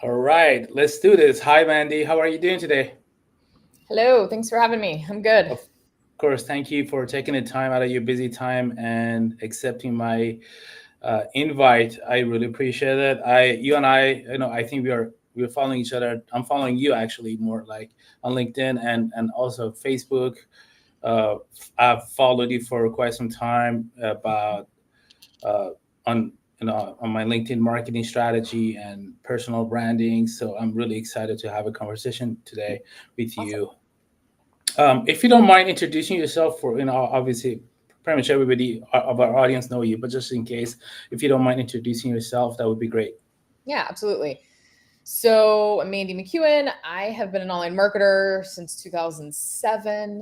All right, let's do this. Hi, Mandy. How are you doing today? Hello, thanks for having me. I'm good. Of course, thank you for taking the time out of your busy time and accepting my invite. I really appreciate it. You and I, I think we're following each other. I'm following you actually more like on LinkedIn and also Facebook. Uh, I've followed you for quite some time about uh, on on my LinkedIn marketing strategy and personal branding. So I'm really excited to have a conversation today with Awesome. you. If you don't mind introducing yourself, for obviously pretty much everybody of our audience know you, but just in case, if you don't mind introducing yourself, that would be great. Yeah, absolutely. So I'm Mandy McEwen. I have been an online marketer since 2007,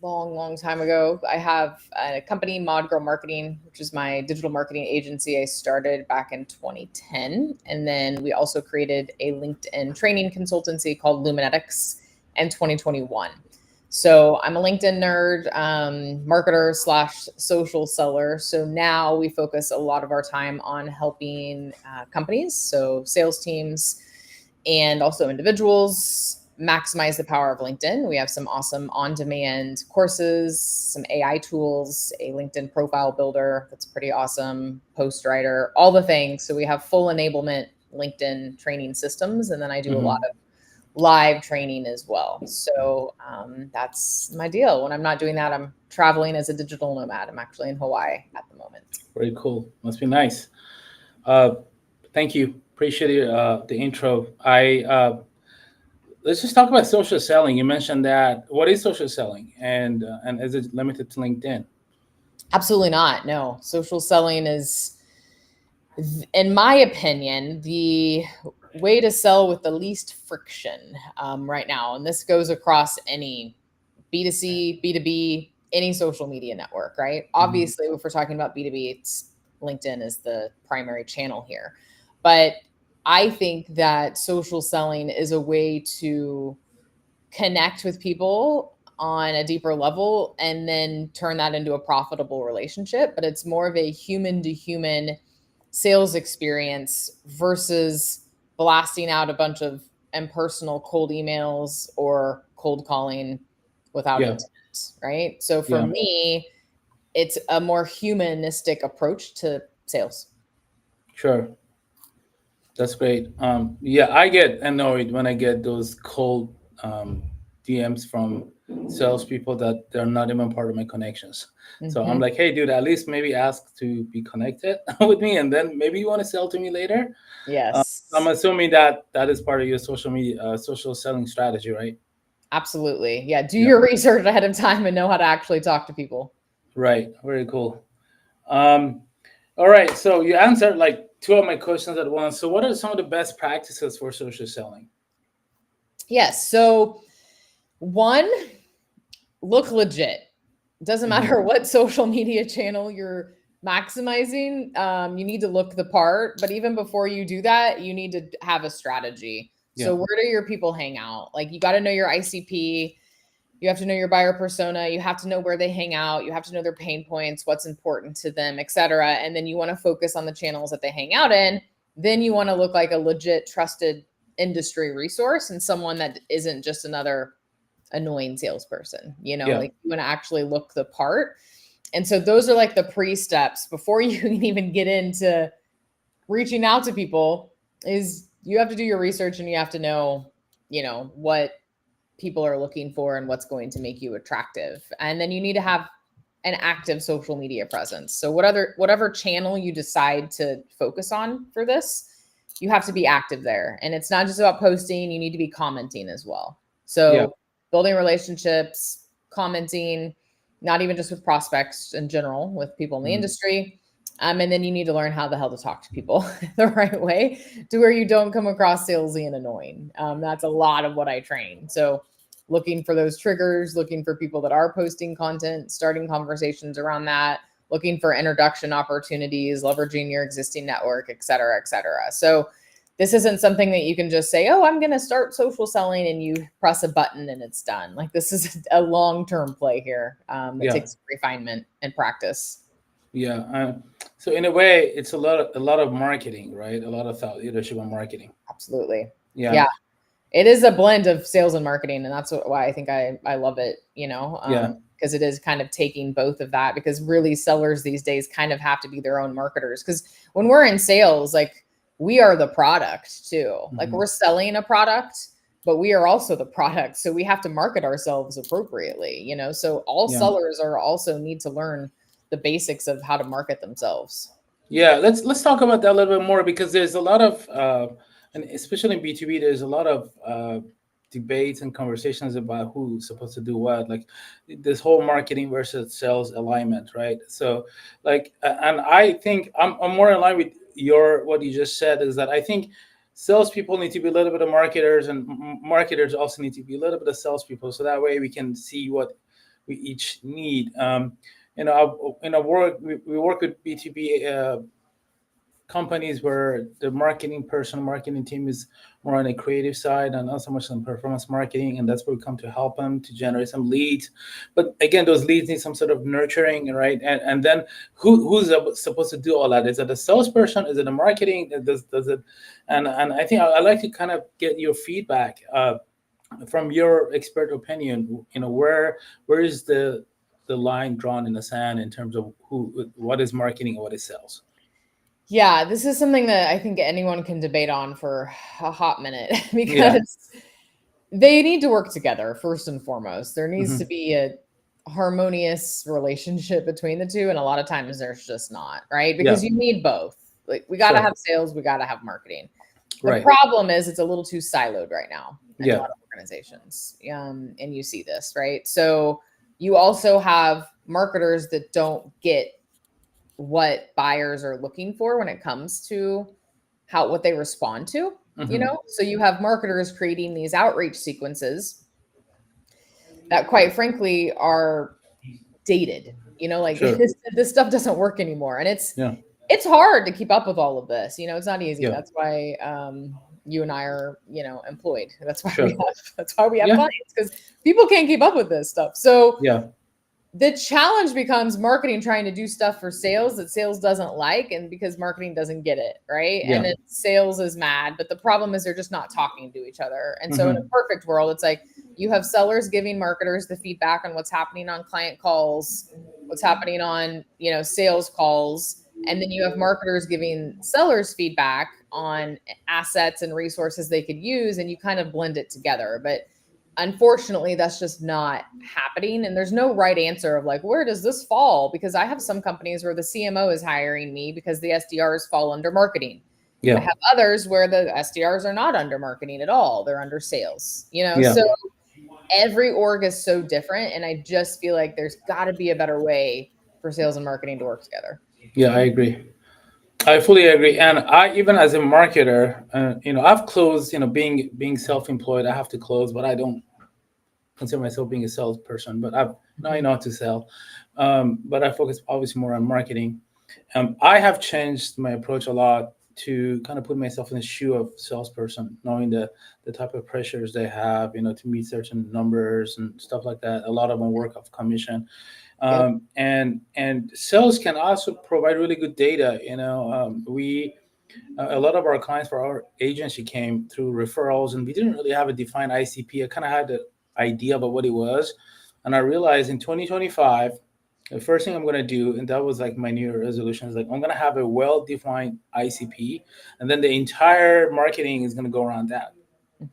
long time ago. I have a company, Mod Girl Marketing, which is my digital marketing agency. I started back in 2010. And then we also created a LinkedIn training consultancy called Luminetics in 2021. So I'm a LinkedIn nerd, marketer slash social seller. So now we focus a lot of our time on helping companies, so sales teams and also individuals maximize the power of LinkedIn. We have some awesome on-demand courses, some AI tools, a LinkedIn profile builder that's pretty awesome, post writer, all the things. So we have full enablement LinkedIn training systems, and then I do a lot Hmm. of live training as well. So that's my deal. When I'm not doing that, I'm traveling as a digital nomad. I'm actually in Hawaii at the moment. Very cool. Must be nice. Uh, Thank you. Appreciate the intro. I Let's just talk about social selling. You mentioned that. What is social selling, and is it limited to LinkedIn? Absolutely not. No, social selling is, in my opinion, the way to sell with the least friction right now. And this goes across any B2C, B2B, any social media network, right? Hmm. Obviously, if we're talking about B2B, it's LinkedIn is the primary channel here. But I think that social selling is a way to connect with people on a deeper level and then turn that into a profitable relationship. But it's more of a human to human sales experience versus blasting out a bunch of impersonal cold emails or cold calling without Yeah, intent, right? So for yeah, me, it's a more humanistic approach to sales. sure. That's great. Yeah, I get annoyed when I get those cold um, DMs from salespeople that they're not even part of my connections. So I'm Hmm. like, hey, dude, at least maybe ask to be connected with me, and then maybe you want to sell to me later. I'm Yes, assuming that that is part of your social media, social selling strategy, right? absolutely. Yeah, do Yeah, your research ahead of time and know how to actually talk to people. right. Very cool. Um, all right. So you answered like two of my questions at once. So what are some of the best practices for social selling? Yes. So, one, look legit. Doesn't Hmm. matter what social media channel you're maximizing, you need to look the part. But even before you do that, you need to have a strategy. Yeah. So, where do your people hang out? Like, you got to know your ICP. You have to know your buyer persona. You have to know where they hang out. You have to know their pain points, what's important to them, etc. And then you want to focus on the channels that they hang out in. Then you want to look like a legit, trusted industry resource and someone that isn't just another annoying salesperson. Yeah. Like you want to actually look the part. And so those are like the pre steps before you can even get into reaching out to people. Is you have to do your research and you have to know, what people are looking for and what's going to make you attractive. And then you need to have an active social media presence. So whatever channel you decide to focus on for this, you have to be active there. And it's not just about posting, you need to be commenting as well. Yeah. So building relationships, commenting, not even just with prospects in general, with people in the Mhm. industry. And then you need to learn how the hell to talk to people the right way to where you don't come across salesy and annoying. That's a lot of what I train. So looking for those triggers, looking for people that are posting content, starting conversations around that, looking for introduction opportunities, leveraging your existing network, et cetera, et cetera. So this isn't something that you can just say, oh, I'm going to start social selling and you press a button and it's done. Like this is a long-term play here that Yeah. takes refinement and practice. Yeah. So in a way, it's a lot of marketing, right? A lot of thought leadership and marketing. Absolutely. Yeah. Yeah. It is a blend of sales and marketing, and that's why I think I love it, Yeah. because it is kind of taking both of that, because really sellers these days kind of have to be their own marketers, because when we're in sales, like, we are the product too. Like, Hmm. we're selling a product, but we are also the product, so we have to market ourselves appropriately, so all Yeah. sellers are also need to learn the basics of how to market themselves. Yeah, let's talk about that a little bit more because there's a lot of, and especially in B2B, there's a lot of debates and conversations about who's supposed to do what, like this whole marketing versus sales alignment, right? So, like, and I think I'm more in line with your what you just said is that I think salespeople need to be a little bit of marketers, and marketers also need to be a little bit of salespeople, so that way we can see what we each need. In a work we work with B2B companies where the marketing team is more on the creative side and not so much on performance marketing, and that's where we come to help them to generate some leads. But again, those leads need some sort of nurturing, right? And then who's supposed to do all that? Is it a salesperson? Is it a marketing? Does it? And I think I like to kind of get your feedback from your expert opinion. Where is the line drawn in the sand in terms of what is marketing and what is sales? Yeah, this is something that I think anyone can debate on for a hot minute Yeah. because they need to work together first and foremost. There needs to Hmm. be a harmonious relationship between the two, and a lot of times there's just not, right? Because Yeah. you need both. Like, we got to Sure. have sales, we got to have marketing. The Right. problem is it's a little too siloed right now in a Yeah. lot of organizations. And you see this, right? So you also have marketers that don't get what buyers are looking for when it comes to what they respond to, Hmm. so you have marketers creating these outreach sequences that, quite frankly, are dated, like, Sure. this stuff doesn't work anymore, and Yeah. it's hard to keep up with all of this. It's not easy. Yeah. That's why you and I are, employed. Sure. That's why we have Yeah. clients, because people can't keep up with this stuff. So Yeah. the challenge becomes marketing trying to do stuff for sales that sales doesn't like, and because marketing doesn't get it, right? And Yeah. then sales is mad, but the problem is they're just not talking to each other. And so in a Hmm. perfect world, it's like you have sellers giving marketers the feedback on what's happening on client calls, what's happening on, sales calls, and then you have marketers giving sellers feedback on assets and resources they could use, and you kind of blend it together. But unfortunately, that's just not happening, and there's no right answer of like, where does this fall? Because I have some companies where the CMO is hiring me because the SDRs fall under marketing. I Yeah. have others where the SDRs are not under marketing at all, they're under sales, Yeah. so every org is so different, and I just feel like there's got to be a better way for sales and marketing to work together. Yeah. I agree. I fully agree. And I, even as a marketer, I've closed. Being self-employed, I have to close, but I don't consider myself being a salesperson. But I know how to sell. But I focus obviously more on marketing. I have changed my approach a lot to kind of put myself in the shoe of salesperson, knowing the type of pressures they have, to meet certain numbers and stuff like that. A lot of them work off commission, Yep. and sales can also provide really good data. We a lot of our clients for our agency came through referrals, and we didn't really have a defined ICP. I kind of had the idea about what it was, and I realized in 2025, the first thing I'm going to do, and that was like my new year resolution, is like I'm going to have a well-defined ICP, and then the entire marketing is going to go around that,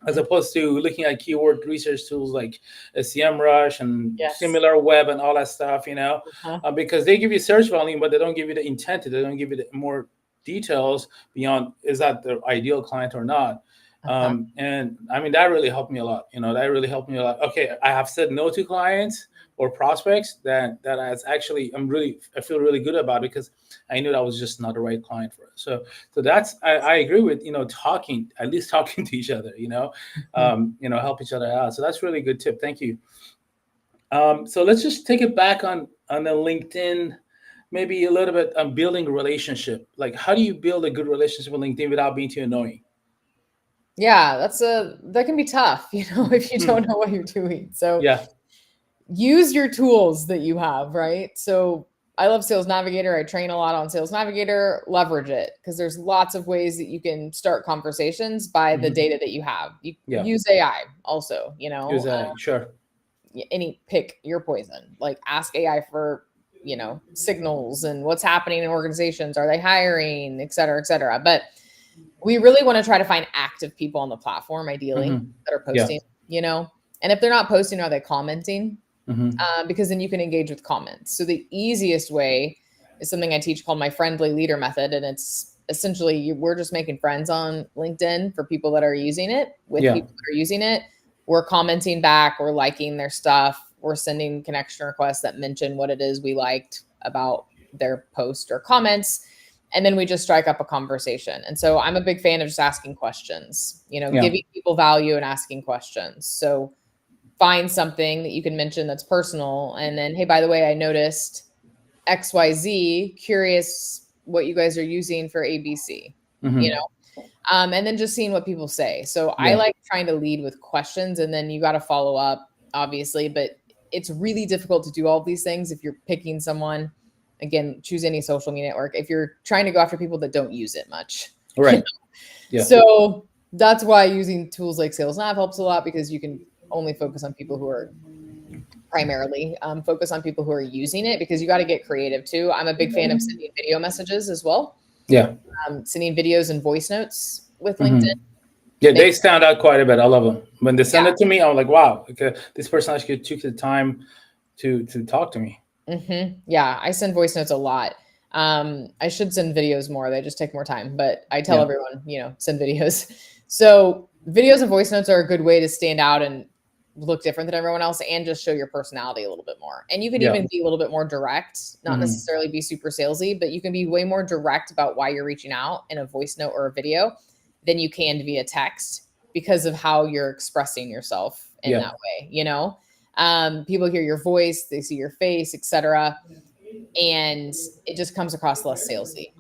as Mhm. opposed to looking at keyword research tools like SEMrush and Yes. similar web and all that stuff, Uh-huh. because they give you search volume, but they don't give you the intent. They don't give you the more details beyond is that the ideal client or not. Uh-huh. And I mean, that really helped me a lot. That really helped me a lot. Okay, I have said no to clients or prospects that has actually I feel really good about, because I knew that was just not the right client for us. So that's I agree with talking, at least talking to each other, Mhm. help each other out. So that's really good tip. Thank you. So let's just take it back on the LinkedIn, maybe a little bit on building a relationship. Like, how do you build a good relationship with LinkedIn without being too annoying? Yeah, that can be tough, if you Hmm. don't know what you're doing. So Yeah. use your tools that you have, right? So I love Sales Navigator. I train a lot on Sales Navigator. Leverage it because there's lots of ways that you can start conversations by the data that you have. You Yeah. use AI also, you know, Use a sure. pick your poison. Like ask AI for, you know, signals and what's happening in organizations. Are they hiring, et cetera, et cetera. But we really want to try to find active people on the platform, ideally, that are posting, you know, and if they're not posting, are they commenting? Because then you can engage with comments. So the easiest way is something I teach called my friendly leader method. And it's essentially, we're just making friends on LinkedIn for people that are using it with people that are using it. We're commenting back, we're liking their stuff. We're sending connection requests that mention what it is we liked about their post or comments. And then we just strike up a conversation. And so I'm a big fan of just asking questions, you know, giving people value and asking questions. So find something that you can mention that's personal. And then, hey, by the way, I noticed XYZ, curious what you guys are using for ABC, you know, and then just seeing what people say. So I like trying to lead with questions, and then you got to follow up, obviously, but it's really difficult to do all of these things if you're picking someone. Again, choose any social media network if you're trying to go after people that don't use it much. Right. You know? Yeah. So that's why using tools like Sales Nav helps a lot, because you can only focus on people who are primarily focus on people who are using it, because you got to get creative too. I'm a big fan of sending video messages as well. Yeah. Sending videos and voice notes with LinkedIn. Yeah, they stand out quite a bit. I love them. When they send it to me, I'm like, wow, okay, this person actually took the time to talk to me. Yeah, I send voice notes a lot. I should send videos more. They just take more time, but I tell everyone, you know, send videos. So videos and voice notes are a good way to stand out and look different than everyone else, and just show your personality a little bit more. And you can even be a little bit more direct, not necessarily be super salesy, but you can be way more direct about why you're reaching out in a voice note or a video than you can via text, because of how you're expressing yourself in that way, you know? People hear your voice, they see your face, etc., and it just comes across less salesy.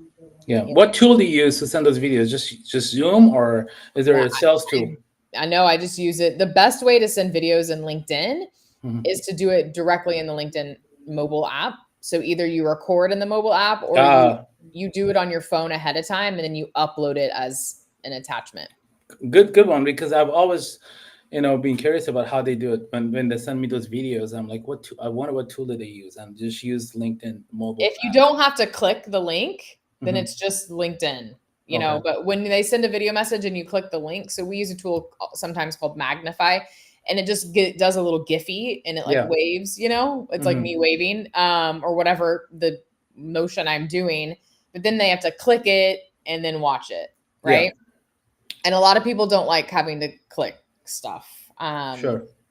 Yeah. What tool do you use to send those videos? Just Zoom, or is there a sales tool? I know, I just use it. The best way to send videos in LinkedIn is to do it directly in the LinkedIn mobile app. So either you record in the mobile app, or you do it on your phone ahead of time, and then you upload it as an attachment. Good one, because I've always, you know, been curious about how they do it. When they send me those videos, I'm like, I wonder what tool do they use, and just use LinkedIn mobile. If you don't have to click the link, then it's just LinkedIn, you know. But when they send a video message and you click the link, so we use a tool sometimes called Magnify, and it just does a little Giphy, and it like waves, you know, it's like me waving, or whatever the motion I'm doing. But then they have to click it and then watch it, right? And a lot of people don't like having to click stuff.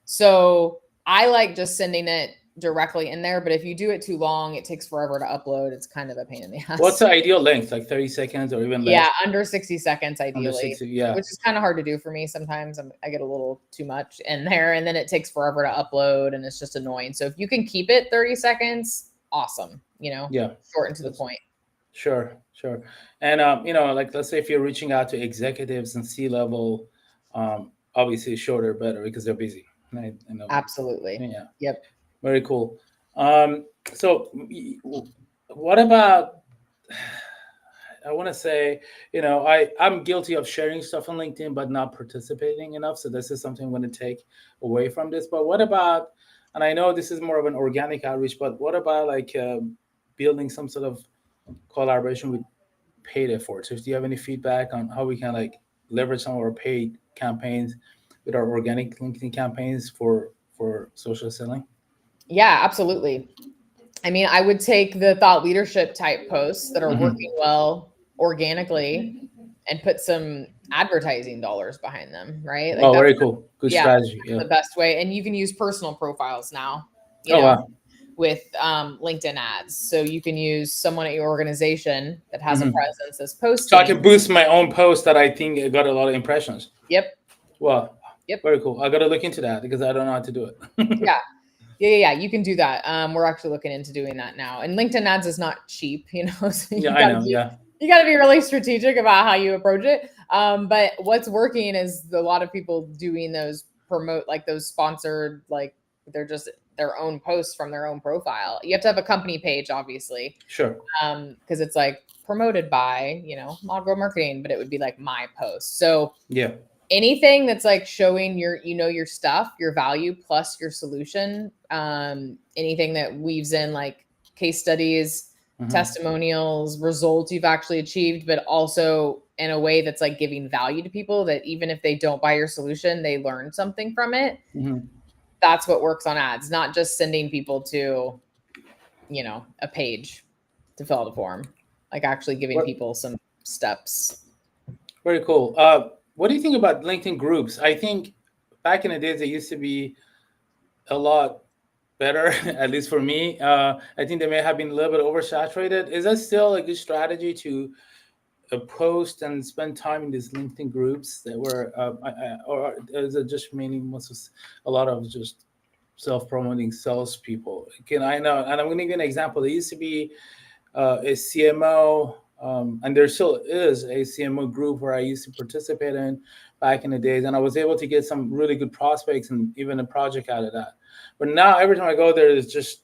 So I like just sending it directly in there, but if you do it too long, it takes forever to upload. It's kind of a pain in the ass. What's the ideal length? Like 30 seconds or even less? Yeah, under 60 seconds ideally. Under 60, which is kind of hard to do for me. Sometimes I get a little too much in there, and then it takes forever to upload, and it's just annoying. So if you can keep it 30 seconds, awesome. You know, short and to the point. Sure. And you know, like, let's say if you're reaching out to executives and C-level, obviously shorter better, because they're busy. Right? I know. Absolutely. Yeah. Yep. Very cool. So what about, I want to say, you know, I'm guilty of sharing stuff on LinkedIn, but not participating enough. So this is something I'm going to take away from this. But what about, and I know this is more of an organic outreach, but what about like building some sort of collaboration with paid efforts? Do you have any feedback on how we can like leverage some of our paid campaigns with our organic LinkedIn campaigns for social selling? Yeah, absolutely. I mean, I would take the thought leadership type posts that are working well organically and put some advertising dollars behind them, right? Like very cool. Good strategy. The best way. And you can use personal profiles now, Wow. with LinkedIn ads. So you can use someone at your organization that has a presence that's posting. So I can boost my own post that I think got a lot of impressions. Yep. Well, very cool. I got to look into that because I don't know how to do it. Yeah. You can do that. We're actually looking into doing that now. And LinkedIn ads is not cheap, you know. So I know. You got to be really strategic about how you approach it. But what's working is a lot of people doing those those sponsored, like they're just their own posts from their own profile. You have to have a company page, obviously. Sure. Because it's like promoted by, Mod Girl Marketing, but it would be like my post. So Yeah. anything that's like showing your stuff, your value plus your solution, anything that weaves in like case studies, testimonials, results you've actually achieved, but also in a way that's like giving value to people that even if they don't buy your solution, they learn something from it. That's what works on ads, not just sending people to, a page to fill out a form, like actually giving people some steps. Very cool. What do you think about LinkedIn groups? I think back in the days, they used to be a lot better, at least for me. I think they may have been a little bit oversaturated. Is that still a good strategy to post and spend time in these LinkedIn groups that were, or is it just mainly a lot of just self-promoting salespeople? I know, and I'm going to give an example. There used to be a CMO, and there still is a CMO group where I used to participate in back in the days, and I was able to get some really good prospects and even a project out of that. But now every time I go there, it's just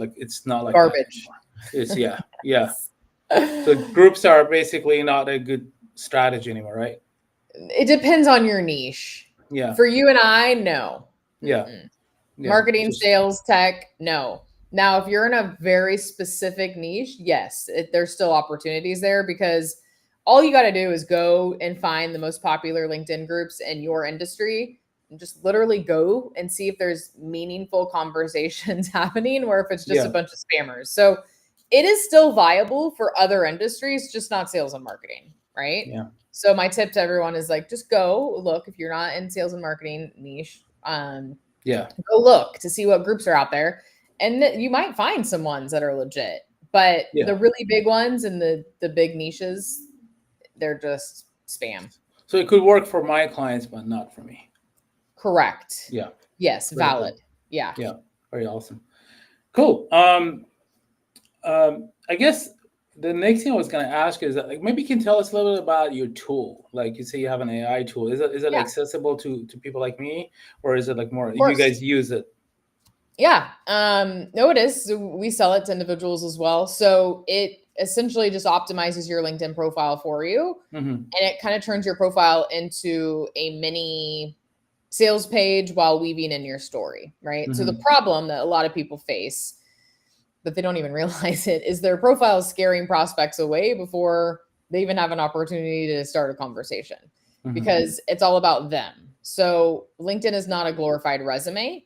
like it's not like garbage. It's yeah. So groups are basically not a good strategy anymore, right? It depends on your niche. Yeah. For you and I, no. Yeah. Marketing, sales, tech, no. Now, if you're in a very specific niche, yes, there's still opportunities there, because all you got to do is go and find the most popular LinkedIn groups in your industry and just literally go and see if there's meaningful conversations happening, or if it's just a bunch of spammers. So it is still viable for other industries, just not sales and marketing, right? Yeah. So my tip to everyone is like, just go look. If you're not in sales and marketing niche, go look to see what groups are out there. And you might find some ones that are legit, but the really big ones and the big niches, they're just spam. So it could work for my clients, but not for me. Correct. Yeah. Yes. Very valid. Cool. Yeah. Yeah. Very awesome. Cool. I guess the next thing I was going to ask is that, like, maybe you can tell us a little bit about your tool. Like you say you have an AI tool. Is it accessible to people like me, or is it like more you guys use it? Yeah. No, it is. So we sell it to individuals as well. So it essentially just optimizes your LinkedIn profile for you. And it kind of turns your profile into a mini sales page while weaving in your story, right? So the problem that a lot of people face, but they don't even realize it, is their profile is scaring prospects away before they even have an opportunity to start a conversation, because it's all about them. So LinkedIn is not a glorified resume.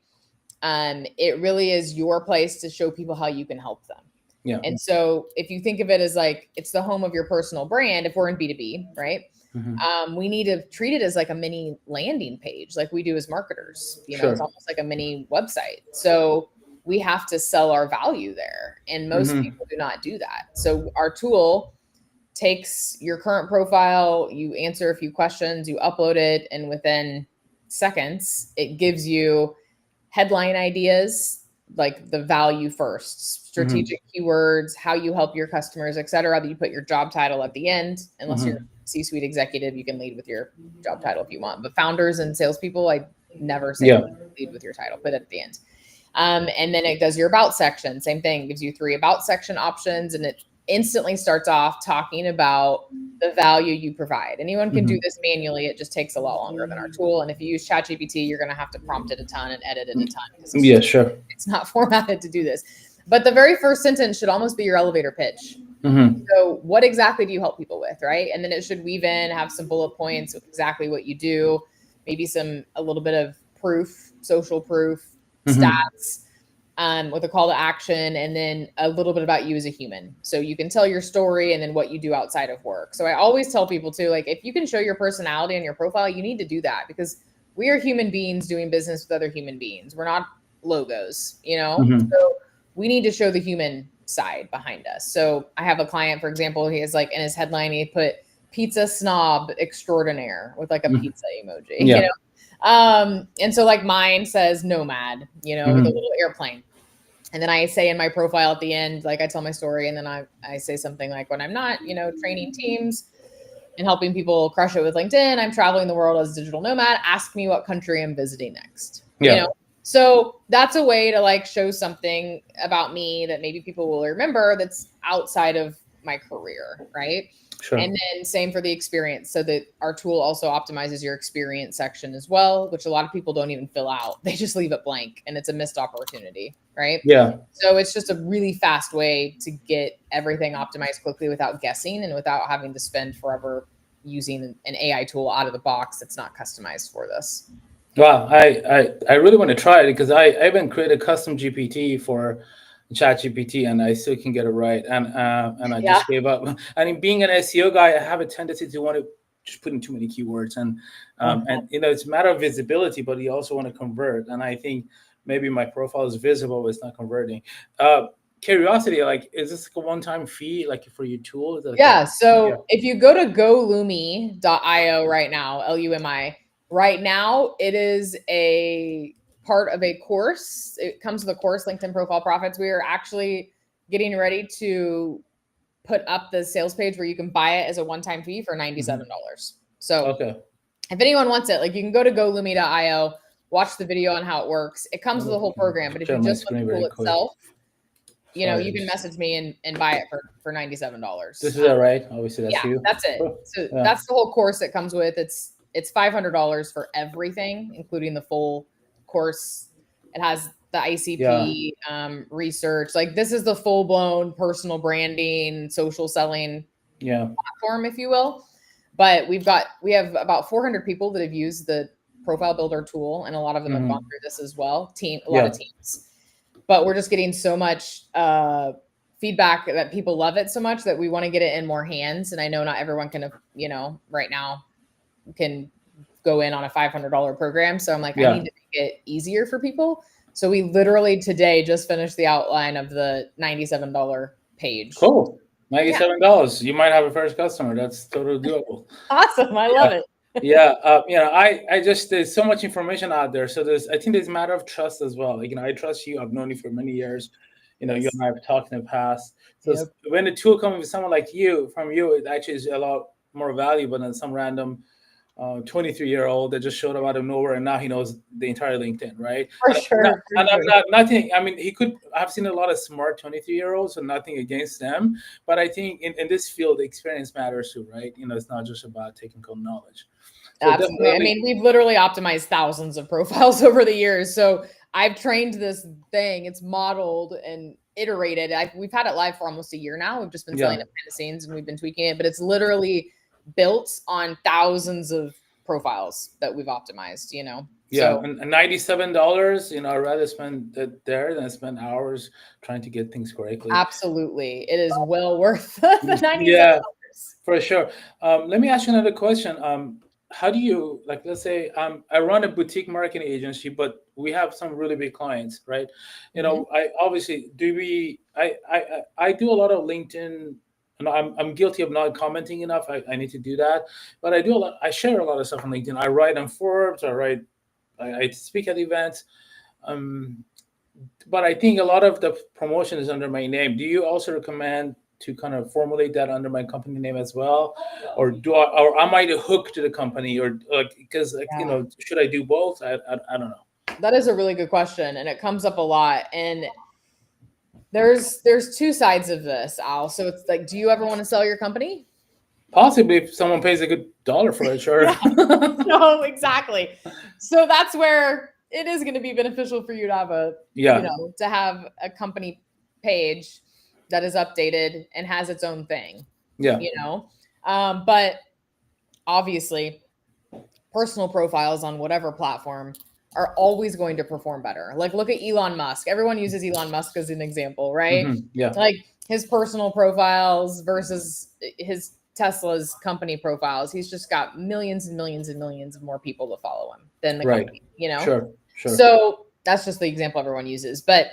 It really is your place to show people how you can help them. Yeah. And so if you think of it as like, it's the home of your personal brand, if we're in B2B, right? We need to treat it as like a mini landing page, like we do as marketers. It's almost like a mini website. So we have to sell our value there. And most people do not do that. So our tool takes your current profile, you answer a few questions, you upload it, and within seconds, it gives you headline ideas, like the value first, strategic keywords, how you help your customers, et cetera. That you put your job title at the end. Unless you're a C-suite executive, you can lead with your job title if you want. But founders and salespeople, I never say lead with your title, put it at the end. And then it does your about section. Same thing, gives you 3 about section options, and it instantly starts off talking about the value you provide. Anyone can do this manually. It just takes a lot longer than our tool. And if you use ChatGPT, you're going to have to prompt it a ton and edit it a ton. It's not formatted to do this. But the very first sentence should almost be your elevator pitch. So what exactly do you help people with, right? And then it should weave in, have some bullet points with exactly what you do, maybe a little bit of proof, social proof, stats, with a call to action, and then a little bit about you as a human. So you can tell your story and then what you do outside of work. So I always tell people too, like, if you can show your personality on your profile, you need to do that, because we are human beings doing business with other human beings. We're not logos, So we need to show the human side behind us. So I have a client, for example, he has like in his headline, he put pizza snob extraordinaire with like a pizza emoji, and so like mine says nomad, with a little airplane. And then I say in my profile at the end, like I tell my story, and then I say something like, when I'm not, training teams and helping people crush it with LinkedIn, I'm traveling the world as a digital nomad. Ask me what country I'm visiting next. So that's a way to like show something about me that maybe people will remember that's outside of my career, right? Sure. And then same for the experience. So that our tool also optimizes your experience section as well, which a lot of people don't even fill out. They just leave it blank and it's a missed opportunity, right? Yeah. So it's just a really fast way to get everything optimized quickly without guessing and without having to spend forever using an AI tool out of the box that's not customized for this. Wow, I really want to try it because I even created a custom GPT for Chat GPT and I still can get it right. And I Yeah. just gave up. I mean, being an SEO guy, I have a tendency to want to just put in too many keywords and you know it's a matter of visibility, but you also want to convert. And I think maybe my profile is visible, but it's not converting. Curiosity, like, is this like a one-time fee, like for your tool? Is it like Yeah. yeah, So if you go to golumi.io right now, LUMI, right now, it is a part of a course. It comes with a course, LinkedIn Profile Profits. We are actually getting ready to put up the sales page where you can buy it as a one-time fee for $97. So okay. if anyone wants it, like you can go to golumi.io, watch the video on how it works. It comes with a whole program, but if Share you my just want screen the tool very quick. itself, you know, you can Fires. message me and buy it for $97. This is that right? Obviously, that's Yeah, you. that's it. Oh, So yeah. that's the whole course it comes with. It's $500 for everything, including the full course. It has the Yeah. ICP research. Like this is the full blown personal branding, social selling Yeah. platform, if you will. But we have about 400 people that have used the profile builder tool, and a lot of them have gone through this as well. A lot Yeah. of teams. But we're just getting so much feedback that people love it so much that we want to get it in more hands. And I know not everyone can, you know, right now can go in on a $500 program. So I'm like, I Yeah. need to make it easier for people. So we literally today just finished the outline of the $97 page. Cool. $97. You might have a first customer. That's totally doable. Awesome. I Yeah. love it. Yeah. You know, I just there's so much information out there. So I think there's a matter of trust as well. Like, you know, I trust you. I've known you for many years. You know, you Yes. and I have talked in the past. So Yep. when the tool comes with someone like you, from you, it actually is a lot more valuable than some random 23-year-old that just showed up out of nowhere and now he knows the entire LinkedIn, right? For And, sure. For and I'm sure. not nothing. I mean, he could. I've seen a lot of smart 23-year-olds, so nothing against them. But I think in this field, the experience matters too, right? You know, it's not just about technical knowledge. So Absolutely. I definitely, mean, we've literally optimized thousands of profiles over the years. So I've trained this thing. It's modeled and iterated. We've had it live for almost a year now. We've just been selling yeah, it behind the scenes and we've been tweaking it, but it's literally built on thousands of profiles that we've optimized, you know? yeah. So And $97, you know, I'd rather spend it there than spend hours trying to get things correctly. absolutely. It is well worth the $97. Yeah, for sure. Let me ask you another question. How do you, like, let's say I run a boutique marketing agency, but we have some really big clients, right? You Mhm. know, I obviously do we I do a lot of LinkedIn. And I'm guilty of not commenting enough. I need to do that, but I do a lot. I share a lot of stuff on LinkedIn. I write on Forbes. I speak at events. Um, but I think a lot of the promotion is under my name. Do you also recommend to kind of formulate that under my company name as well, or am I the hook to the company, or like because like you Yeah. know should I do both? I don't know. That is a really good question and it comes up a lot. And there's two sides of this, Al. So it's like, do you ever want to sell your company? Possibly if someone pays a good dollar for it, sure. Yeah. No, exactly. So that's where it is going to be beneficial for you to have Yeah, to have a company page that is updated and has its own thing, yeah, you know. But obviously, personal profiles on whatever platform are always going to perform better. Like look at Elon Musk. Everyone uses Elon Musk as an example, right? yeah, Like his personal profiles versus his Tesla's company profiles. He's just got millions and millions and millions of more people that follow him than the right, company, you know? sure, sure. So that's just the example everyone uses. But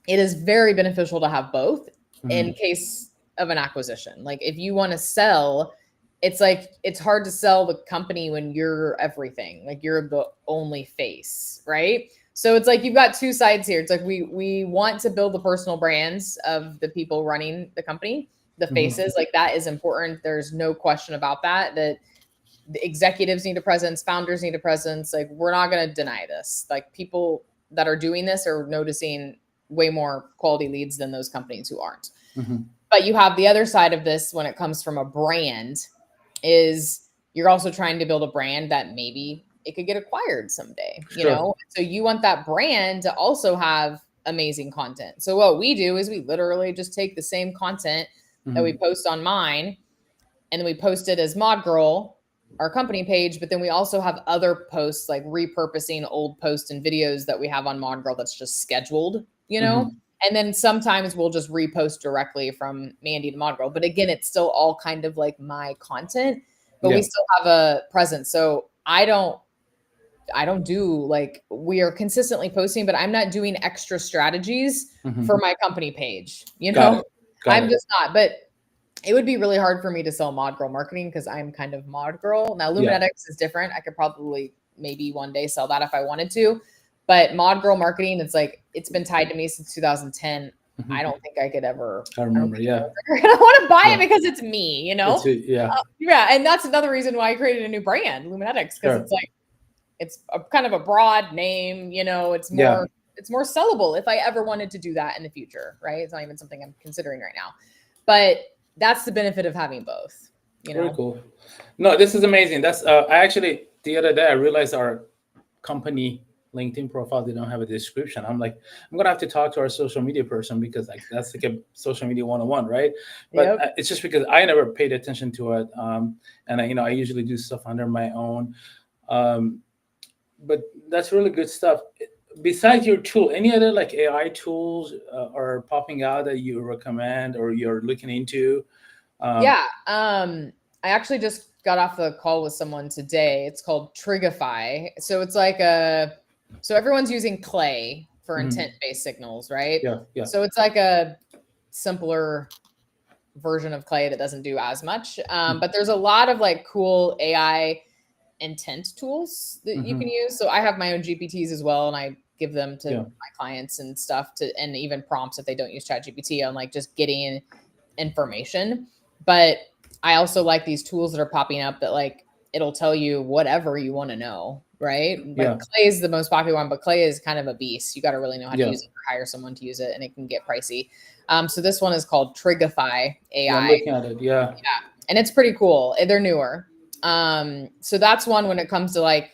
it is very beneficial to have both in case of an acquisition. Like if you want to sell, it's like it's hard to sell the company when you're everything. Like you're the only face, right? So it's like you've got two sides here. It's like we want to build the personal brands of the people running the company, the faces. Like that is important. There's no question about that. That the executives need a presence, founders need a presence. Like we're not going to deny this. Like people that are doing this are noticing way more quality leads than those companies who aren't. But you have the other side of this when it comes from a brand is you're also trying to build a brand that maybe it could get acquired someday, you know? So you want that brand to also have amazing content. So what we do is we literally just take the same content that we post on mine and then we post it as Mod Girl, our company page, but then we also have other posts like repurposing old posts and videos that we have on Mod Girl that's just scheduled, you know? And then sometimes we'll just repost directly from Mandy to Mod Girl. But again, it's still all kind of like my content, but we still have a presence. So I don't do like, we are consistently posting, but I'm not doing extra strategies for my company page, you know? I'm just not, but it would be really hard for me to sell Mod Girl marketing because I'm kind of Mod Girl. Now Luminetics is different. I could probably maybe one day sell that if I wanted to, but Mod Girl marketing, it's like, it's been tied to me since 2010. I don't think I could ever. I remember. I don't want to buy it because it's me, you know? Yeah. And that's another reason why I created a new brand, Luminetics, because it's like, it's a kind of a broad name, you know, it's more, it's more sellable if I ever wanted to do that in the future, right? It's not even something I'm considering right now, but that's the benefit of having both, you know? Very cool. No, this is amazing. That's, I actually, the other day, I realized our company LinkedIn profile didn't have a description. I'm like, I'm gonna have to talk to our social media person because like that's like a social media 101, right? But it's just because I never paid attention to it, and I usually do stuff under my own. But that's really good stuff. Besides your tool, any other like AI tools are popping out that you recommend or you're looking into? I actually just got off the call with someone today. It's called Trigify. So it's like so everyone's using Clay for intent-based signals, right? Yeah. So it's like a simpler version of Clay that doesn't do as much. But there's a lot of like cool AI intent tools that you can use. So I have my own GPTs as well, and I give them to my clients and stuff and even prompts if they don't use ChatGPT on like just getting information. But I also like these tools that are popping up that like it'll tell you whatever you want to know, right? Like Clay is the most popular one, but Clay is kind of a beast. You got to really know how to use it or hire someone to use it, and it can get pricey. So this one is called Trigify AI. I'm looking at it. Yeah. And it's pretty cool. They're newer. So that's one when it comes to like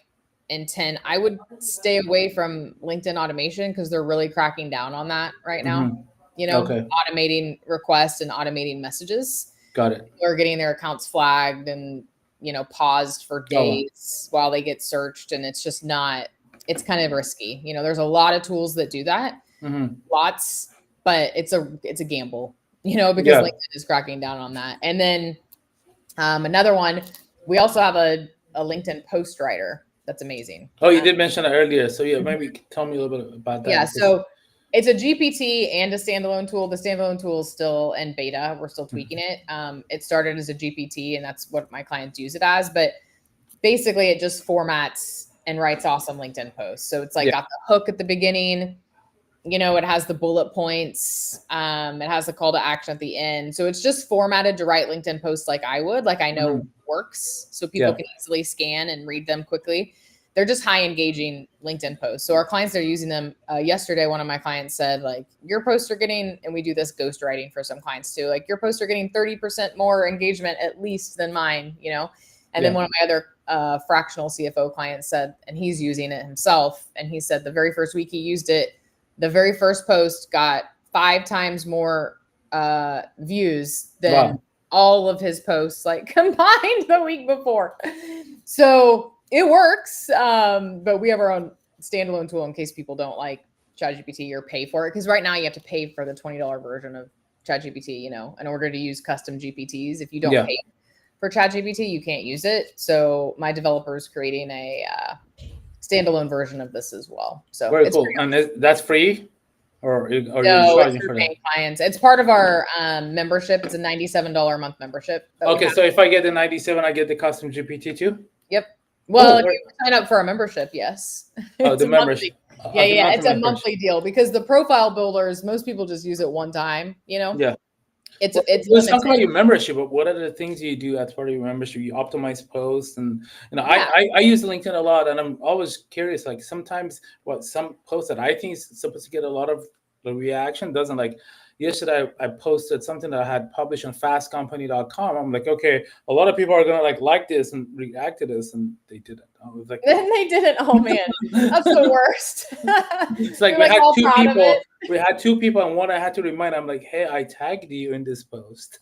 intent. I would stay away from LinkedIn automation because they're really cracking down on that right now. You know, automating requests and automating messages. Got it. They're getting their accounts flagged and, you know, paused for days while they get searched. And it's just not, it's kind of risky. You know, there's a lot of tools that do that, lots, but it's a gamble, you know, because LinkedIn is cracking down on that. And then another one, we also have a LinkedIn post writer. That's amazing. Oh, you did mention it earlier. So maybe tell me a little bit about that. Yeah. So it's a GPT and a standalone tool. The standalone tool is still in beta. We're still tweaking it. It started as a GPT, and that's what my clients use it as. But basically, it just formats and writes awesome LinkedIn posts. So it's like got the hook at the beginning. You know, it has the bullet points. It has the call to action at the end. So it's just formatted to write LinkedIn posts like I would, like I know works. So people can easily scan and read them quickly. They're just high engaging LinkedIn posts. So our clients that are using them, yesterday, one of my clients said like, your posts are getting, and we do this ghostwriting for some clients too, like your posts are getting 30% more engagement at least than mine, you know? And then one of my other fractional CFO clients said, and he's using it himself. And he said the very first week he used it, the very first post got 5 times more views than all of his posts like combined the week before. So it works, but we have our own standalone tool in case people don't like ChatGPT or pay for it. Because right now you have to pay for the $20 version of ChatGPT, you know, in order to use custom GPTs. If you don't pay for ChatGPT, you can't use it. So my developer is creating a standalone version of this as well. So very cool. And that's free? Or no, it's for paying clients. It's part of our membership. It's a $97 a month membership. Okay, so if I get the 97, I get the custom GPT too? Yep. Well, if you sign up for a membership, yes. Oh, the membership. It's a monthly deal because the profile builders, most people just use it one time, you know? Yeah. It's Well, it's let's talk about limited. your membership. But what are the things you do as part of your membership? You optimize posts, and Yeah. I use LinkedIn a lot, and I'm always curious. Like sometimes, what some posts that I think is supposed to get a lot of the reaction doesn't. Like yesterday, I posted something that I had published on fastcompany.com. I'm like, okay, a lot of people are gonna like this and react to this, and they didn't. I was like, Then they didn't. Oh man, that's the worst. it's like You're like all proud of it. we had two people, and one I had to remind. I'm like, hey, I tagged you in this post.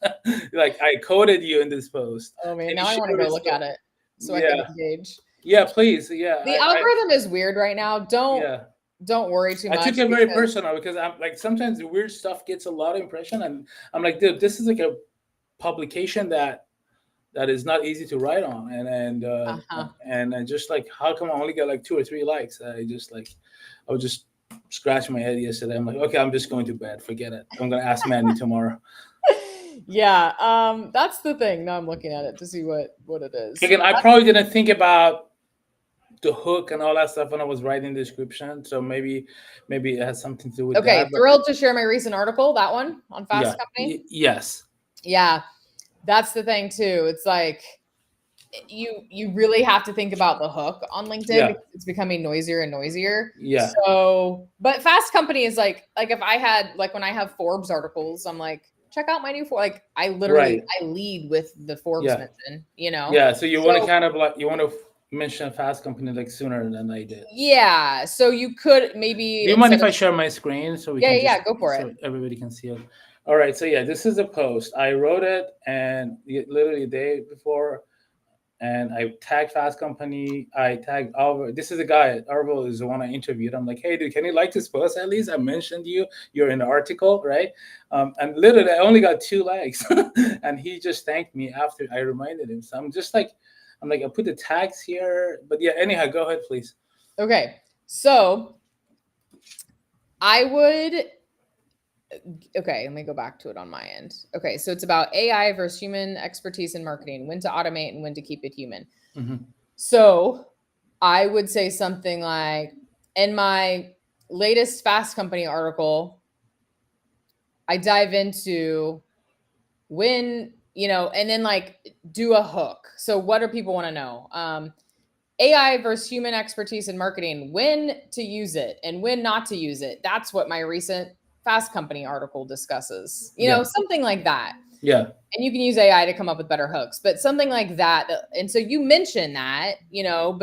Like I coded you in this post. Oh man, And you now I want to share go this look stuff. at it so I can Yeah. engage. Yeah, please. Yeah. The algorithm is weird right now. Yeah. Don't worry too I took much it very because personal because I'm like sometimes the weird stuff gets a lot of impression, and I'm like, dude, this is like a publication that is not easy to write on, uh-huh. and I just like, how come I only got like 2 or 3 likes? I was just scratching my head yesterday. I'm like, okay, I'm just going to bed. Forget it. I'm gonna ask Mandy tomorrow. Yeah, that's the thing. Now I'm looking at it to see what it is. Again, I probably didn't think about the hook and all that stuff when I was writing the description, so maybe it has something to do with Okay, that. But thrilled to share my recent article, that one on yeah, Fast Company. yes, Yeah, that's the thing too. It's like you really have to think about the hook on LinkedIn yeah, because it's becoming noisier and noisier. yeah, So, but Fast Company is like if I had like when I have Forbes articles, I'm like, check out my new like I literally right, I lead with the Forbes yeah, mention, you know. yeah. So you want to So kind of like you want to mention Fast Company like sooner than I did. yeah, so you could Do maybe you mind instead if of I share my screen so we yeah, can yeah, just yeah, go for it. so everybody can see it? All right. So yeah, this is a post. I wrote it and literally the day before, and I tagged Fast Company. I tagged Arvo. This is a guy. Arvo is the one I interviewed. I'm like, hey, dude, can you like this post at least? I mentioned you. You're in the article, right? And literally, I only got 2 likes, and he just thanked me after I reminded him. So I'm just like, I put the tags here, but yeah. Anyhow, go ahead, please. Okay. So I would okay, let me go back to it on my end. Okay, so it's about AI versus human expertise in marketing, when to automate and when to keep it human. Mm-hmm. So I would say something like in my latest Fast Company article, I dive into when, and then like do a hook. So what do people want to know? AI versus human expertise in marketing, when to use it and when not to use it. That's what my recent Fast Company article discusses, Yeah. something like that. Yeah. And you can use AI to come up with better hooks, but something like that. And so you mention that, but And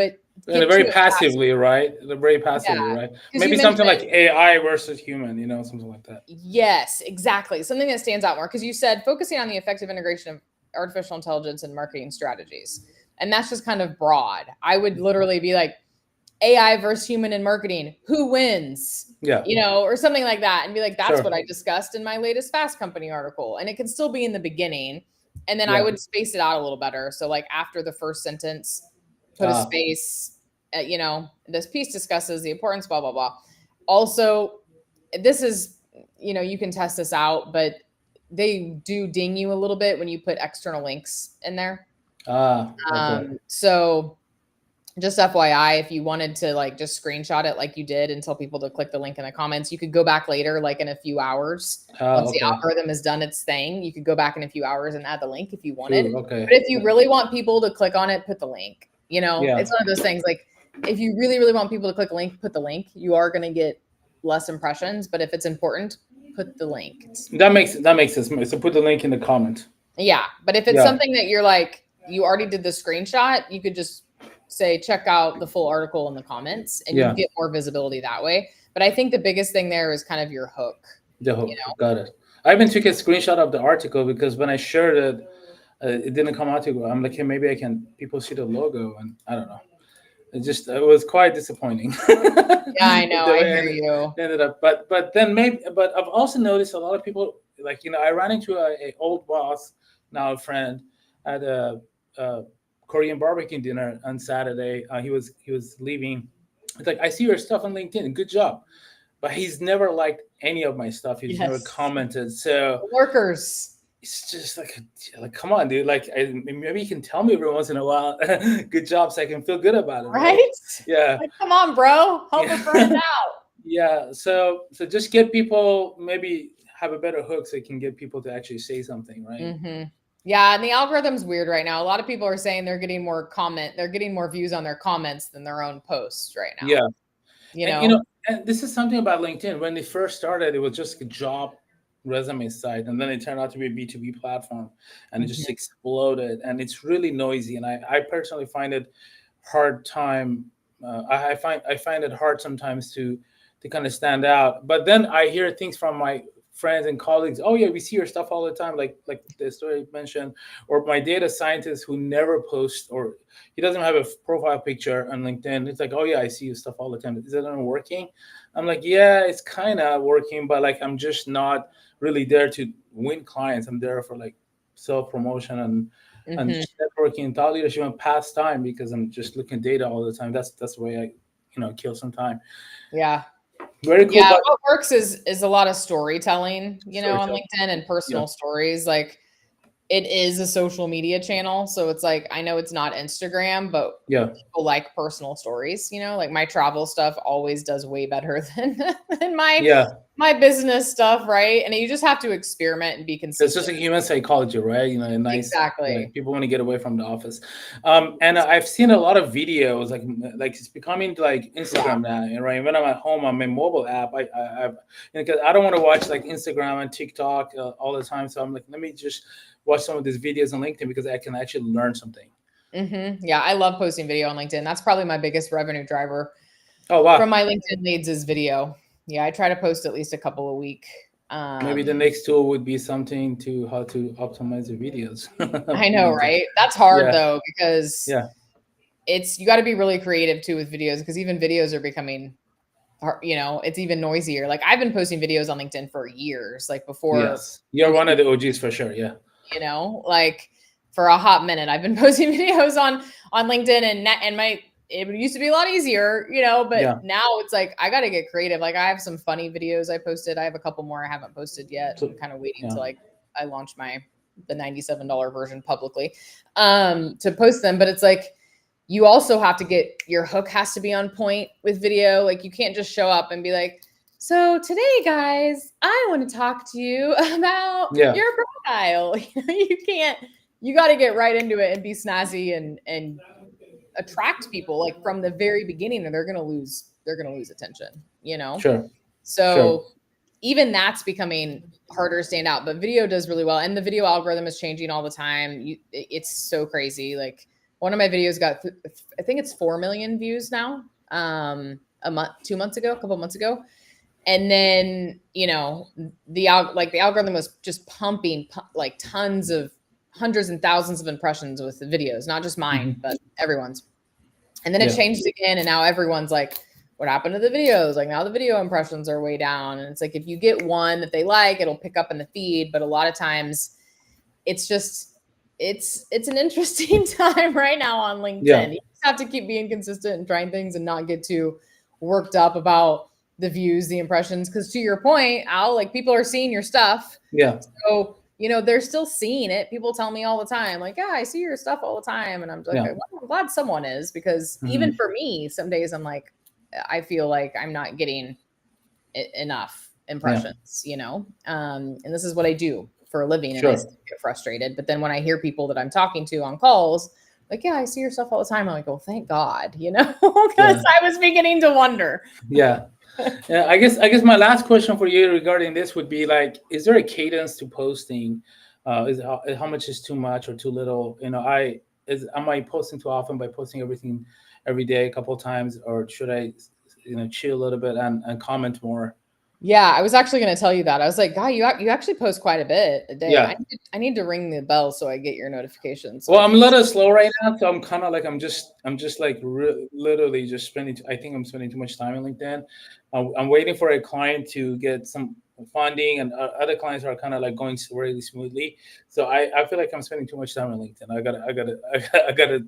get to very it fast. passively, right? Very Yeah. passively, right? Because you Maybe something like mentioned, AI versus human, something like that. yes, exactly. Something that stands out more. Because you said focusing on the effective integration of artificial intelligence and marketing strategies. And that's just kind of broad. I would literally be like, AI versus human in marketing, who wins? Yeah. Or something like that. And be like, that's Sure. what I discussed in my latest Fast Company article. And it can still be in the beginning. And then I Yeah. would space it out a little better. So, like, after the first sentence, put a space, this piece discusses the importance, blah, blah, blah. Also, this is, you can test this out, but they do ding you a little bit when you put external links in there. Okay. So, just FYI, if you wanted to like just screenshot it like you did and tell people to click the link in the comments, you could go back later, like in a few hours. Once the Okay. algorithm has done its thing, you could go back in a few hours and add the link if you wanted. True. Okay. But if you really want people to click on it, put the link. Yeah. It's one of those things like if you really, really want people to click a link, put the link. You are going to get less impressions, but if it's important, put the link. That makes sense. So put the link in the comment. Yeah. But if it's something that you're like, you already did the screenshot, you could just say, check out the full article in the comments and you get more visibility that way. But I think the biggest thing there is kind of your hook. The hook. Got it. I even took a screenshot of the article because when I shared it, it didn't come out too well. I'm like, hey, maybe people see the logo, and I don't know. It was quite disappointing. Yeah, I know. I hear you. Ended up, but I've also noticed a lot of people like, I ran into a old boss, now a friend, at a Korean barbecue dinner on Saturday. He was leaving. It's like, I see your stuff on LinkedIn. Good job. But he's never liked any of my stuff. He's never commented. So workers. It's just like come on, dude. Like maybe you can tell me every once in a while, good job, so I can feel good about it. Right? Yeah. Like, come on, bro. Help a friend out. Yeah. So just get people maybe have a better hook so it can get people to actually say something, right? Yeah, and the algorithm's weird right now. A lot of people are saying they're getting more views on their comments than their own posts right now. Yeah. You And know? and this is something about LinkedIn. When they first started, it was just a job resume site, and then it turned out to be a B2B platform, and it just Mhm. exploded. And it's really noisy, and I personally find it hard time. I find it hard sometimes to kind of stand out. But then I hear things from my friends and colleagues. Oh yeah, we see your stuff all the time, like the story you mentioned, or my data scientist who never posts, or he doesn't have a profile picture on LinkedIn. It's like, oh yeah, I see your stuff all the time. Is it not working? I'm like, yeah, it's kind of working, but like I'm just not really there to win clients. I'm there for like self promotion and Mhm. just networking, thought leadership, and pastime because I'm just looking at data all the time. That's the way I kill some time. Yeah. Very cool, Yeah, but what works is a lot of storytelling, on storytelling. LinkedIn and Yeah, personal stories. Like it is a social media channel, so it's like I know it's not Instagram, but yeah, people like personal stories, like my travel stuff always does way better than yeah. my business stuff, right? And you just have to experiment and be It's just consistent. a human psychology, right? A nice, Exactly. like people want to get away from the office. And I've seen a lot of videos, like it's becoming like Yeah. Instagram now, right? When I'm at home on my mobile app, because I don't want to watch like Instagram and TikTok all the time. So I'm like, let me just watch some of these videos on LinkedIn because I can actually learn something. Yeah, I love posting video on LinkedIn. That's probably my biggest revenue driver Oh from wow. my LinkedIn leads is video. Yeah, I try to post at least a couple a week. Maybe the next tool would be something to how to optimize the videos I from know, LinkedIn. right? That's hard Yeah, though, because yeah, you got to be really creative too with videos because even videos are becoming it's even noisier. Like I've been posting videos on LinkedIn for years, like before yes. You're one of YouTube, the OGs for sure. Yeah, like for a hot minute I've been posting videos on LinkedIn and my it used to be a lot easier, but yeah. now it's like I got to get creative. Like I have some funny videos I posted. I have a couple more I haven't posted yet. So I'm kind of waiting yeah. till I launch the $97 version publicly to post them, but it's like you also have to your hook has to be on point with video. Like you can't just show up and be like, so today, guys, I want to talk to you about Yeah, your profile. You can't, you got to get right into it and be snazzy and attract people like from the very beginning or they're going to lose attention, sure, sure. So even that's becoming harder to stand out, but video does really well. And the video algorithm is changing all the time. It's so crazy. Like one of my videos got, I think it's 4 million views now. A month, 2 months ago, a couple months ago. And then, the algorithm was just pumping like tons of hundreds and thousands of impressions with the videos, not just mine, Hmm. but everyone's. And then it Yeah, changed again. And now everyone's like, what happened to the videos? Like now the video impressions are way down. And it's like, if you get one that they like, it'll pick up in the feed. But a lot of times it's just, it's an interesting time right now on yeah, LinkedIn. You just have to keep being consistent and trying things and not get too worked up about the views, the impressions. Cause to your point, Al, like people are seeing your stuff. yeah, So, they're still seeing it. People tell me all the time, like, yeah, I see your stuff all the time. And I'm like, yeah. well, I'm glad someone is because even Hmm. for me, some days I'm like, I feel like I'm not getting enough Yeah, impressions. And this is what I do for a living. And I sure. still get frustrated. But then when I hear people that I'm talking to on calls, like, yeah, I see your stuff all the time. I'm like, oh, thank God, because Yeah, I was beginning to wonder. yeah. Yeah, I guess my last question for you regarding this would be like, is there a cadence to posting? Is how much is too much or too little? Am I posting too often by posting everything every day a couple of times, or should I, chill a little bit and comment more? Yeah, I was actually going to tell you that. I was like, "Guy, you actually post quite a bit a day. Yeah. I need to ring the bell so I get your notifications so Well, I I'm can." a little slow right now, so I'm kind of like I'm just like literally just spending. I think I'm spending too much time on LinkedIn. I'm waiting for a client to get some funding, and other clients are kind of like going really smoothly. So I feel like I'm spending too much time on LinkedIn. Be I gotta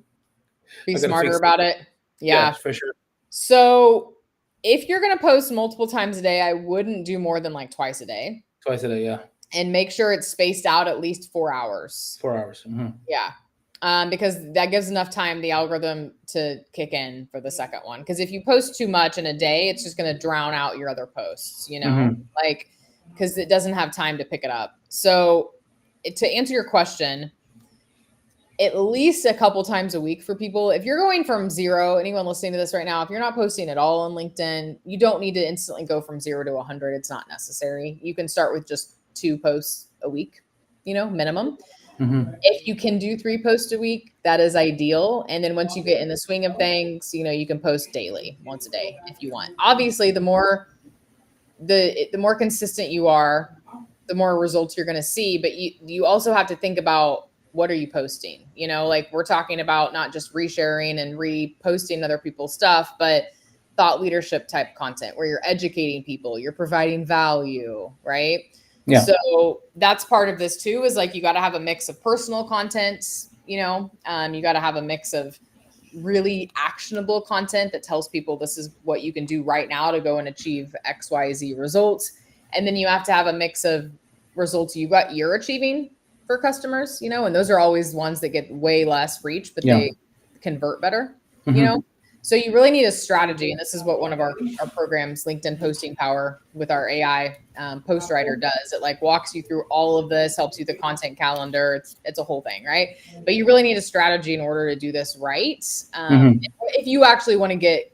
smarter fix it. about it. Yeah, Yeah. for sure. So if you're going to post multiple times a day, I wouldn't do more than like twice a day Twice a day. Yeah, and make sure it's spaced out at least 4 hours. 4 hours. Hmm. Yeah. Because that gives enough time the algorithm to kick in for the second one. Because if you post too much in a day, it's just going to drown out your other posts. Hmm. Like because it doesn't have time to pick it up. So to answer your question, at least a couple times a week for people. If you're going from zero, anyone listening to this right now, if you're not posting at all on LinkedIn, you don't need to instantly go from 0 to 100. It's not necessary. You can start with just 2 posts a week, minimum. Mm-hmm. If you can do 3 posts a week, that is ideal. And then once you get in the swing of things, you can post daily, once a day if you want. Obviously, the more consistent you are, the more results you're going to see. But you also have to think about, what are you posting? Like we're talking about not just resharing and reposting other people's stuff, but thought leadership type content where you're educating people, you're providing value, right? Yeah. So that's part of this too, is like, you got to have a mix of personal content, you got to have a mix of really actionable content that tells people this is what you can do right now to go and achieve XYZ results. And then you have to have a mix of results you're achieving for customers, and those are always ones that get way less reach, but they convert better, Mm-hmm. So you really need a strategy. And this is what one of our programs, LinkedIn Posting Power, with our AI post writer does. It like walks you through all of this, helps you the content calendar. It's a whole thing, right? But you really need a strategy in order to do this right. If you actually want to get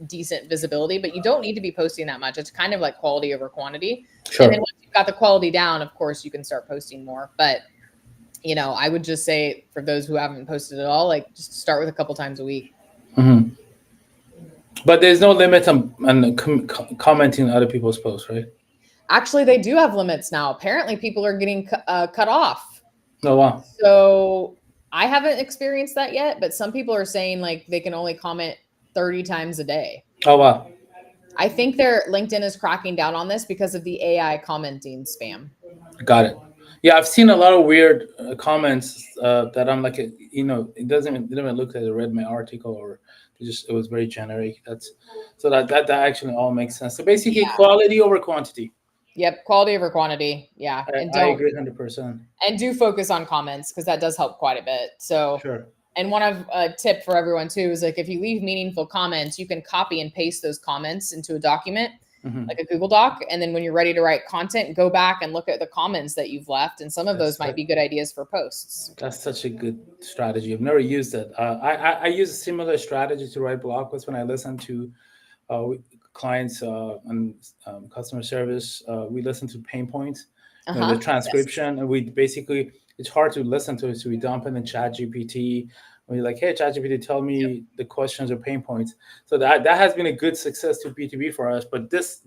decent visibility, but you don't need to be posting that much. It's kind of like quality over quantity. Sure. And then once you've got the quality down, of course, you can start posting more. But, I would just say, for those who haven't posted at all, like, just start with a couple times a week. Mm-hmm. But there's no limit on commenting other people's posts, right? Actually, they do have limits now. Apparently, people are getting cut off. Oh, wow. So I haven't experienced that yet, but some people are saying like they can only comment 30 times a day. Oh, wow. I think LinkedIn is cracking down on this because of the AI commenting spam. Got it. Yeah, I've seen a lot of weird comments that I'm like, it didn't even look like I read my article, or it was very generic. That actually all makes sense. So basically, quality over quantity. Yep, quality over quantity. Yeah, I agree 100%. And do focus on comments, because that does help quite a bit. So sure. And one of a tip for everyone too is like, if you leave meaningful comments, you can copy and paste those comments into a document, like a Google Doc. And then when you're ready to write content, go back and look at the comments that you've left. And some of those might be good ideas for posts. That's such a good strategy. I've never used it. I use a similar strategy to write blog posts when I listen to clients and customer service. We listen to pain points, the transcription, and we basically, it's hard to listen to it, so we dump it in ChatGPT. We're like, hey, ChatGPT, tell me the questions or pain points. So that has been a good success to B2B for us. But this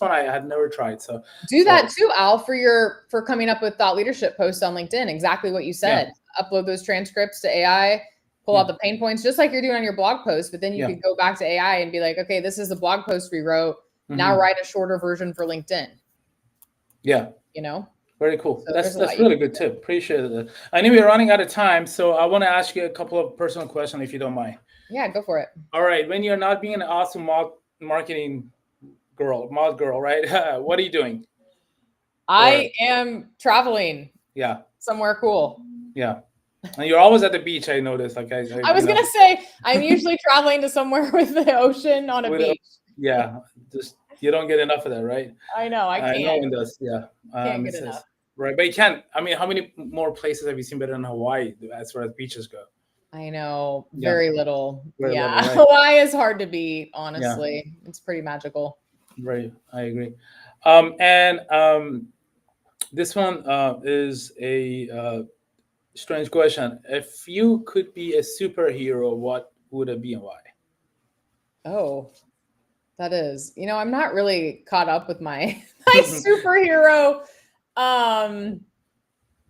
one I had never tried. So do that too, Al, for coming up with thought leadership posts on LinkedIn. Exactly what you said. Upload those transcripts to AI, pull out the pain points, just like you're doing on your blog post. But then you could go back to AI and be like, okay, this is the blog post we wrote. Now write a shorter version for LinkedIn. Yeah. Very cool. So that's really good tip. Appreciate it. I know we're running out of time, so I want to ask you a couple of personal questions, if you don't mind. Yeah, go for it. All right. When you're not being an awesome marketing mod girl, right? What are you doing? I am traveling. Yeah. Somewhere cool. Yeah. And you're always at the beach, I noticed. Like I was going to say, I'm usually traveling to somewhere with the ocean on a beach. Yeah. Just, you don't get enough of that, right? I know. I can't. No one does. Yeah. Can't get enough. Right. But you can't. I mean, how many more places have you seen better than Hawaii as far as beaches go? I know. Very little. Very little, right? Hawaii is hard to beat, honestly. Yeah. It's pretty magical. Right. I agree. This one is a strange question. If you could be a superhero, what would it be and why? Oh, that is. I'm not really caught up with my superhero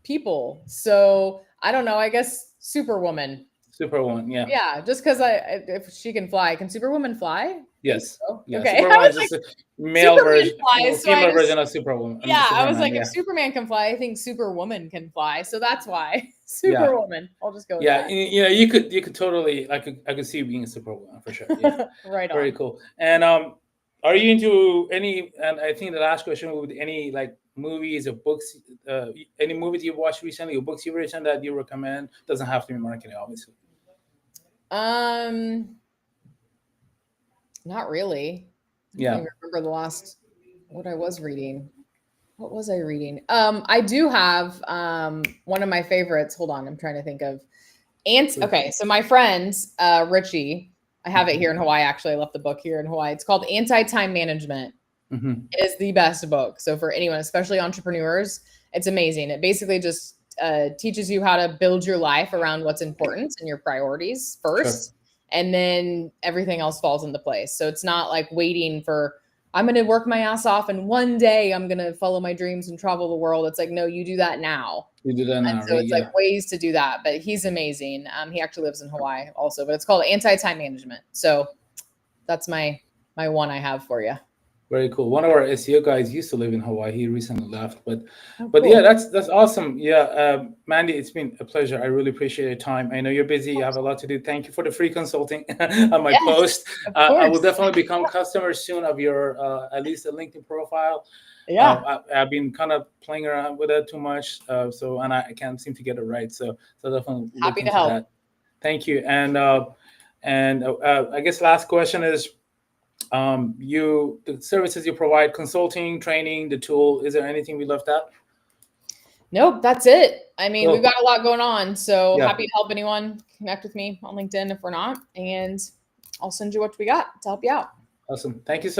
people. So I don't know. I guess Superwoman. Superwoman, yeah. Yeah, just because if she can fly, can Superwoman fly? Yes. So. Yeah, okay. Superwoman is just a male version, female version of Superwoman. Yeah, I was like, if Superman can fly, I think Superwoman can fly. So that's why Superwoman. I'll just go with that. You could totally. I could see you being a Superwoman for sure. Yeah. Right on. Very cool. And are you into any? And I think the last question would be any like movies or books. Any movies you've watched recently or books you've written that you recommend? Doesn't have to be marketing, obviously. Not really. Yeah. I don't remember the last what I was reading. What was I reading? I do have one of my favorites. Hold on, I'm trying to think of okay, so my friend Richie, I have it here in Hawaii. Actually, I left the book here in Hawaii. It's called Anti-Time Management. It is the best book. So for anyone, especially entrepreneurs, it's amazing. It basically just teaches you how to build your life around what's important and your priorities first, and then everything else falls into place. So it's not like waiting for, I'm going to work my ass off and one day I'm going to follow my dreams and travel the world. It's like, no, you do that now. You do that now, And so right? it's like ways to do that. But he's amazing. He actually lives in Hawaii also, but it's called Anti-Time Management. So that's my one I have for you. Very cool. One of our SEO guys used to live in Hawaii. He recently left, but cool. Yeah, that's awesome. Yeah, Mandy, it's been a pleasure. I really appreciate your time. I know you're busy. You have a lot to do. Thank you for the free consulting on my post. I will definitely become customer soon of your at least a LinkedIn profile. Yeah, I've been kind of playing around with it too much, and I can't seem to get it right. So definitely look happy to into help. that. Thank you. And I guess last question is, the services you provide, consulting, training, the tool, is there anything we left out? Nope, that's it. I mean, we've got a lot going on, so happy to help anyone. Connect with me on LinkedIn if we're not, and I'll send you what we got to help you out. Awesome. Thank you so